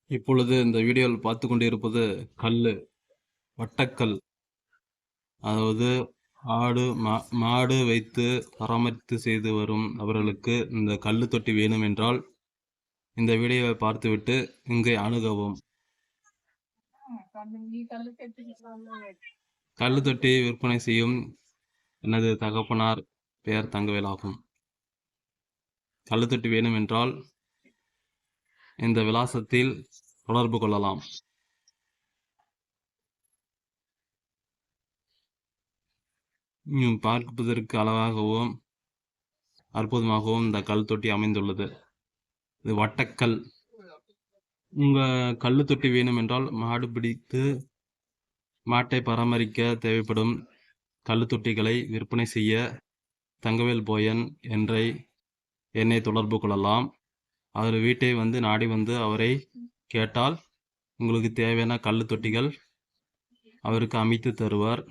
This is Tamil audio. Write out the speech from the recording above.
இப்பொழுது இந்த வீடியோவில் பார்த்து கொண்டிருப்பது கல்லு, வட்டக்கல். அதாவது மாடு வைத்து பராமரித்து செய்து வரும் அவர்களுக்கு இந்த கல்லு தொட்டி வேணும் என்றால் இந்த வீடியோவை பார்த்துவிட்டு இங்கே அணுகவும். கல்லு தொட்டி விற்பனை செய்யும் எனது தகப்பனார் பெயர் தங்கவேல் ஆகும். கல்லு தொட்டி வேணும் என்றால் இந்த விலாசத்தில் தொடர்பு கொள்ளலாம். பார்ப்பதற்கு அழகாகவும் அற்புதமாகவும் இந்த கல் தொட்டி அமைந்துள்ளது. இது வட்டக்கல். உங்கள் கல் தொட்டி வேணும் என்றால் மாடு பிடித்து மாட்டை பராமரிக்க தேவைப்படும் கல் தொட்டிகளை விற்பனை செய்ய தங்கவேல் போயன் என்ற என்னை தொடர்பு கொள்ளலாம். அவர் வீட்டை நாடி வந்து அவரை கேட்டால் உங்களுக்கு தேவையான கல் தொட்டிகள் அவருக்கு அமைத்து தருவார்.